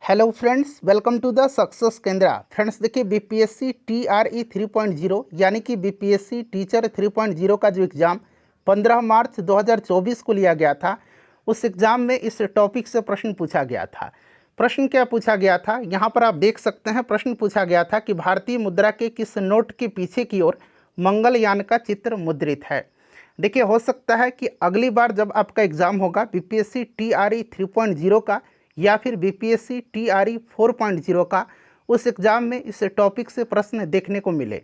Hello friends, welcome to the success Kendra. Friends देखिए, BPSC TRE 3.0 यानी कि बीपीएससी टीचर 3.0 का जो एग्ज़ाम 15 मार्च 2024 को लिया गया था, उस एग्ज़ाम में इस टॉपिक से प्रश्न पूछा गया था। प्रश्न क्या पूछा गया था, यहाँ पर आप देख सकते हैं। प्रश्न पूछा गया था कि भारतीय मुद्रा के किस नोट के पीछे की ओर मंगलयान का चित्र मुद्रित है। देखिए, हो सकता है कि अगली बार जब आपका एग्ज़ाम होगा बीपीएससी टीआरई 3.0 का या फिर बीपीएससी टीआरई 4.0 का, उस एग्ज़ाम में इस टॉपिक से प्रश्न देखने को मिले।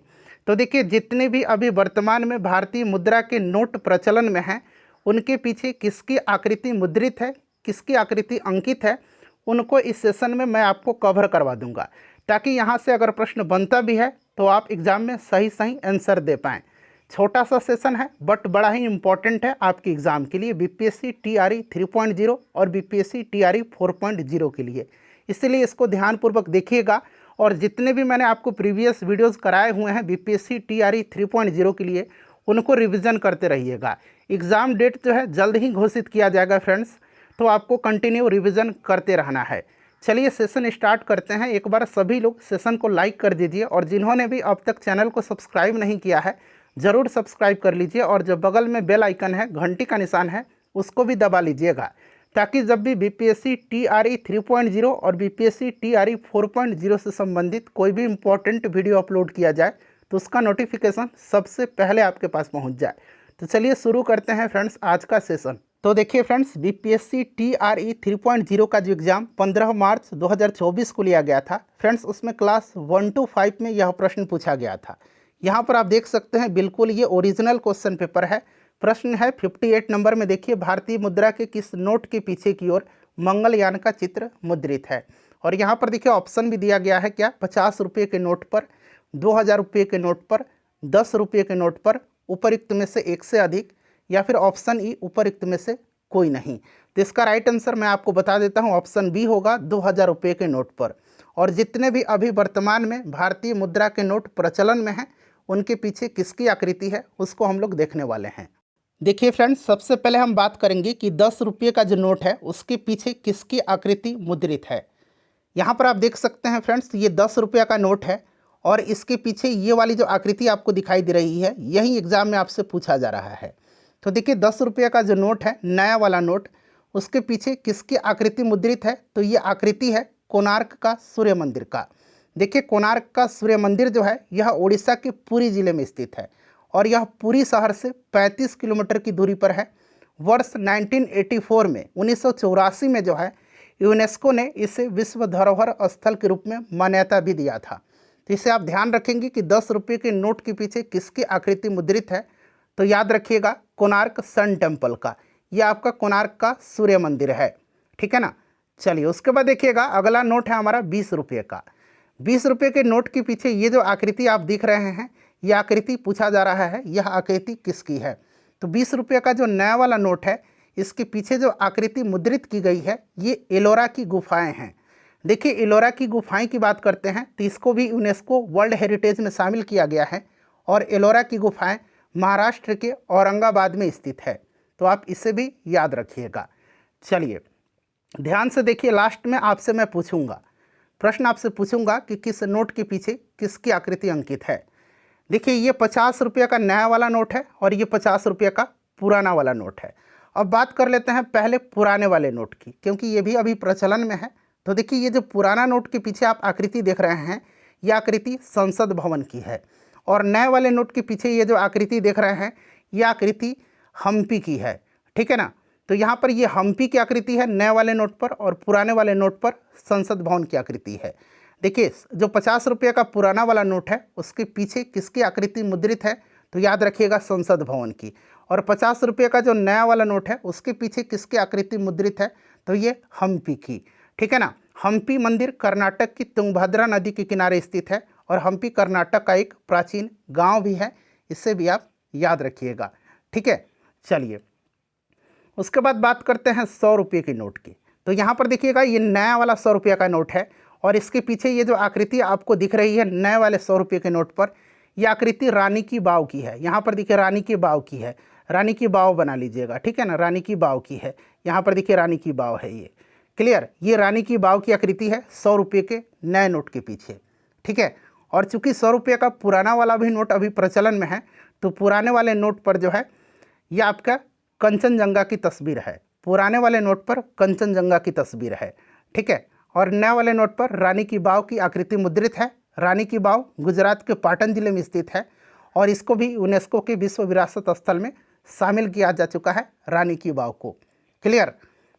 तो देखिए, जितने भी अभी वर्तमान में भारतीय मुद्रा के नोट प्रचलन में हैं, उनके पीछे किसकी आकृति मुद्रित है, किसकी आकृति अंकित है, उनको इस सेशन में मैं आपको कवर करवा दूंगा, ताकि यहाँ से अगर प्रश्न बनता भी है तो आप एग्ज़ाम में सही सही आंसर दे पाएँ। छोटा सा सेशन है बट बड़ा ही इंपॉर्टेंट है आपके एग्ज़ाम के लिए, बीपीएससी टीआरई 3.0 और बीपीएससी टीआरई 4.0 के लिए। इसलिए इसको ध्यानपूर्वक देखिएगा, और जितने भी मैंने आपको प्रीवियस वीडियोस कराए हुए हैं बीपीएससी टीआरई 3.0 के लिए, उनको रिवीजन करते रहिएगा। एग्ज़ाम डेट जो है जल्द ही घोषित किया जाएगा फ्रेंड्स, तो आपको कंटिन्यू रिवीजन करते रहना है। चलिए सेशन स्टार्ट करते हैं। एक बार सभी लोग सेशन को लाइक कर दीजिए, और जिन्होंने भी अब तक चैनल को सब्सक्राइब नहीं किया है ज़रूर सब्सक्राइब कर लीजिए, और जो बगल में बेल आइकन है, घंटी का निशान है, उसको भी दबा लीजिएगा, ताकि जब भी बीपीएससी टीआरई 3.0 और बीपीएससी टीआरई 4.0 से संबंधित कोई भी इम्पोर्टेंट वीडियो अपलोड किया जाए तो उसका नोटिफिकेशन सबसे पहले आपके पास पहुंच जाए। तो चलिए शुरू करते हैं फ्रेंड्स आज का सेशन। तो देखिए फ्रेंड्स, बीपीएससी टीआरई 3.0 का जो एग्ज़ाम 15 मार्च 2024 को लिया गया था फ्रेंड्स, उसमें क्लास 1 to 5 में यह प्रश्न पूछा गया था। यहाँ पर आप देख सकते हैं, बिल्कुल ये ओरिजिनल क्वेश्चन पेपर है। प्रश्न है 58 नंबर में। देखिए, भारतीय मुद्रा के किस नोट के पीछे की ओर मंगलयान का चित्र मुद्रित है। और यहाँ पर देखिए ऑप्शन भी दिया गया है, क्या 50 रुपये के नोट पर, 2000 रुपये के नोट पर, 10 रुपये के नोट पर, उपरोक्त में से एक से अधिक, या फिर ऑप्शन ई उपरोक्त में से कोई नहीं। तो इसका राइट आंसर मैं आपको बता देता हूँ, ऑप्शन बी होगा 2000 रुपये के नोट पर। और जितने भी अभी वर्तमान में भारतीय मुद्रा के नोट प्रचलन में हैं, उनके पीछे किसकी आकृति है उसको हम लोग देखने वाले हैं। देखिए फ्रेंड्स, सबसे पहले हम बात करेंगे कि 10 रुपये का जो नोट है उसके पीछे किसकी आकृति मुद्रित है। यहाँ पर आप देख सकते हैं फ्रेंड्स, ये 10 रुपये का नोट है, और इसके पीछे ये वाली जो आकृति आपको दिखाई दे रही है, यही एग्जाम में आपसे पूछा जा रहा है। तो देखिए 10 रुपये का जो नोट है, नया वाला नोट, उसके पीछे किसकी आकृति मुद्रित है, तो ये आकृति है कोणार्क का सूर्य मंदिर का। देखिए, कोणार्क का सूर्य मंदिर जो है यह उड़ीसा के पुरी जिले में स्थित है, और यह पुरी शहर से 35 किलोमीटर की दूरी पर है। वर्ष 1984 में 1984 में जो है यूनेस्को ने इसे विश्व धरोहर स्थल के रूप में मान्यता भी दिया था। तो इसे आप ध्यान रखेंगे कि 10 रुपये के नोट के पीछे किसकी आकृति मुद्रित है, तो याद रखिएगा कोणार्क सन टेम्पल का। यह आपका कोणार्क का सूर्य मंदिर है, ठीक है ना। चलिए उसके बाद देखिएगा, अगला नोट है हमारा 20 रुपये का। 20 रुपये के नोट के पीछे ये जो आकृति आप दिख रहे हैं, यह आकृति पूछा जा रहा है, यह आकृति किसकी है। तो 20 रुपये का जो नया वाला नोट है, इसके पीछे जो आकृति मुद्रित की गई है, ये एलोरा की गुफाएं हैं। देखिए, एलोरा की गुफाएं की बात करते हैं तो इसको भी यूनेस्को वर्ल्ड हेरिटेज में शामिल किया गया है, और एलोरा की गुफाएं महाराष्ट्र के औरंगाबाद में स्थित है। तो आप इसे भी याद रखिएगा। चलिए ध्यान से देखिए, लास्ट में आपसे मैं पूछूंगा, प्रश्न आपसे पूछूंगा कि किस नोट के पीछे किसकी आकृति अंकित है। देखिए, ये 50 रुपये का नया वाला नोट है, और ये 50 रुपये का पुराना वाला नोट है। अब बात कर लेते हैं पहले पुराने वाले नोट की, क्योंकि ये भी अभी प्रचलन में है। तो देखिए, ये जो पुराना नोट के पीछे आप आकृति देख रहे हैं, ये आकृति संसद भवन की है, और नए वाले नोट के पीछे ये जो आकृति देख रहे हैं, ये आकृति हम्पी की है, ठीक है ना। तो यहाँ पर ये हम्पी की आकृति है नए वाले नोट पर, और पुराने वाले नोट पर संसद भवन की आकृति है। देखिए, जो 50 रुपये का पुराना वाला नोट है उसके पीछे किसकी आकृति मुद्रित है, तो याद रखिएगा संसद भवन की। और 50 रुपये का जो नया वाला नोट है उसके पीछे किसकी आकृति मुद्रित है, तो ये हम्पी की, ठीक है ना। हम्पी मंदिर कर्नाटक की तुंगभद्रा नदी के किनारे स्थित है, और हम्पी कर्नाटक का एक प्राचीन गाँव भी है, इससे भी आप याद रखिएगा, ठीक है। चलिए उसके बाद बात करते हैं 100 रुपये के नोट की। तो यहाँ पर देखिएगा, ये नया वाला 100 रुपये का नोट है, और इसके पीछे ये जो आकृति आपको दिख रही है नए वाले 100 रुपये के नोट पर, यह आकृति रानी की बाव की है। यहाँ पर देखिए रानी की बाव की है, रानी की बाव बना लीजिएगा, ठीक है ना, रानी की बाव की है। यहाँ पर देखिए रानी की बाव है ये, क्लियर। ये रानी की वाव की आकृति है 100 रुपये के नए नोट के पीछे, ठीक है। और चूंकि 100 रुपये का पुराना वाला भी नोट अभी प्रचलन में है, तो पुराने वाले नोट पर जो है यह आपका कंचनजंगा की तस्वीर है, पुराने वाले नोट पर कंचनजंगा की तस्वीर है, ठीक है। और नए वाले नोट पर रानी की वाव की आकृति मुद्रित है। रानी की वाव गुजरात के पाटन जिले में स्थित है और इसको भी यूनेस्को के विश्व विरासत स्थल में शामिल किया जा चुका है रानी की वाव को, क्लियर।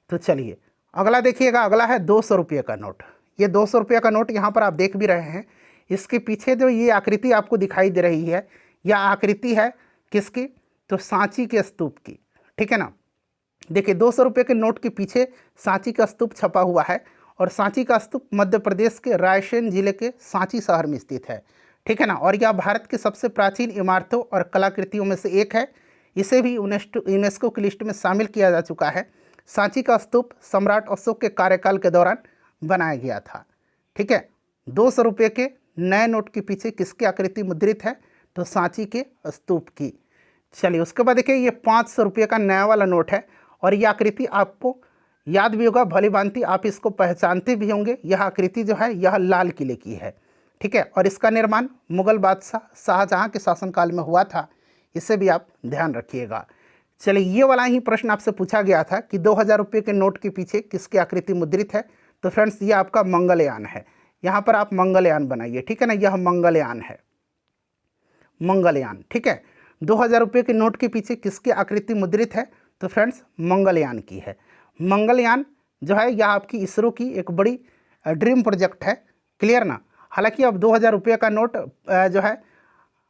तो चलिए अगला देखिएगा, अगला है 200 रुपये का नोट। ये 200 रुपये का नोट यहाँ पर आप देख भी रहे हैं, इसके पीछे जो ये आकृति आपको दिखाई दे रही है, यह आकृति है किसकी, तो सांची के स्तूप की, ठीक है ना। देखिए 200 रुपये के नोट के पीछे सांची का स्तूप छपा हुआ है और सांची का स्तूप मध्य प्रदेश के रायसेन जिले के सांची शहर में स्थित है, ठीक है ना। और यह भारत की सबसे प्राचीन इमारतों और कलाकृतियों में से एक है। इसे भी यूनेस्को की लिस्ट में शामिल किया जा चुका है। सांची का स्तूप सम्राट अशोक के कार्यकाल के दौरान बनाया गया था, ठीक है। 200 रुपये के नए नोट के पीछे किसकी आकृति मुद्रित है, तो सांची के स्तूप की। चलिए उसके बाद देखिए ये 500 रुपये का नया वाला नोट है और ये आकृति आपको याद भी होगा, भली भांति आप इसको पहचानते भी होंगे। यह आकृति जो है यह लाल किले की है, ठीक है। और इसका निर्माण मुगल बादशाह शाहजहां के शासनकाल में हुआ था, इसे भी आप ध्यान रखिएगा। चलिए ये वाला ही प्रश्न आपसे पूछा गया था कि 2000 रुपये के नोट के पीछे किसकी आकृति मुद्रित है, तो फ्रेंड्स ये आपका मंगलयान है। यहाँ पर आप मंगलयान बनाइए, ठीक है ना, यह मंगलयान है, मंगलयान, ठीक है। 2000 रुपये के नोट के पीछे किसकी आकृति मुद्रित है, तो फ्रेंड्स मंगलयान की है। मंगलयान जो है यह आपकी इसरो की एक बड़ी ड्रीम प्रोजेक्ट है, क्लियर ना। हालांकि अब 2000 रुपये का नोट जो है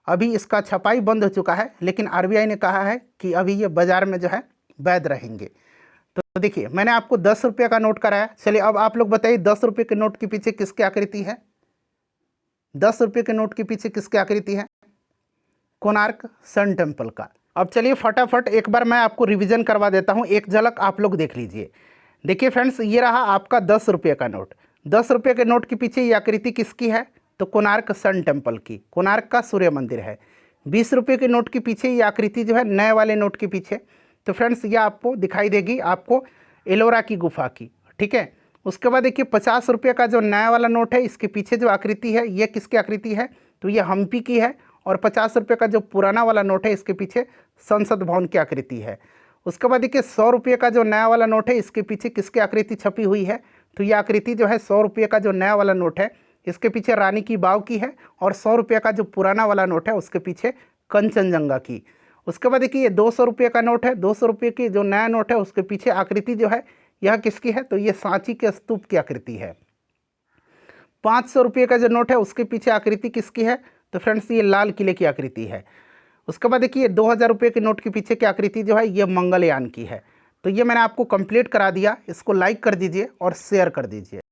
अभी इसका छपाई बंद हो चुका है, लेकिन आरबीआई ने कहा है कि अभी ये बाज़ार में जो है वैध रहेंगे। तो देखिए मैंने आपको 10 रुपये का नोट कराया। चलिए अब आप लोग बताइए 10 रुपये के नोट के पीछे किसकी आकृति है, 10 रुपये के नोट के पीछे किसकी आकृति है, कोणार्क सन टेम्पल का। अब चलिए फटाफट एक बार मैं आपको रिवीजन करवा देता हूँ, एक झलक आप लोग देख लीजिए। देखिए फ्रेंड्स ये रहा आपका 10 रुपये का नोट। 10 रुपये के नोट के पीछे ये आकृति किसकी है, तो कोणार्क सन टेम्पल की, कोणार्क का सूर्य मंदिर है। 20 रुपये के नोट के पीछे ये आकृति जो है नए वाले नोट के पीछे, तो फ्रेंड्स ये आपको दिखाई देगी आपको एलोरा की गुफा की, ठीक है। उसके बाद देखिए 50 रुपये का जो नया वाला नोट है इसके पीछे जो आकृति है ये किसकी आकृति है, तो ये हम्पी की है। और 50 रुपये का जो पुराना वाला नोट है इसके पीछे संसद भवन की आकृति है। उसके बाद देखिए 100 रुपये का जो नया वाला नोट है इसके पीछे किसकी आकृति छपी हुई है, तो ये आकृति जो है 100 रुपये का जो नया वाला नोट है इसके पीछे रानी की वाव की है और 100 रुपये का जो पुराना वाला नोट है उसके पीछे कंचनजंगा की। उसके बाद देखिए ये 200 रुपये का नोट है, 200 रुपये की जो नया नोट है उसके पीछे आकृति जो है यह किसकी है, तो ये सांची के स्तूप की आकृति है। 500 रुपये का जो नोट है उसके पीछे आकृति किसकी है, तो फ्रेंड्स ये लाल किले की आकृति है। उसके बाद देखिए 2000 रुपये के नोट के पीछे की आकृति जो है ये मंगलयान की है। तो ये मैंने आपको कंप्लीट करा दिया, इसको लाइक कर दीजिए और शेयर कर दीजिए।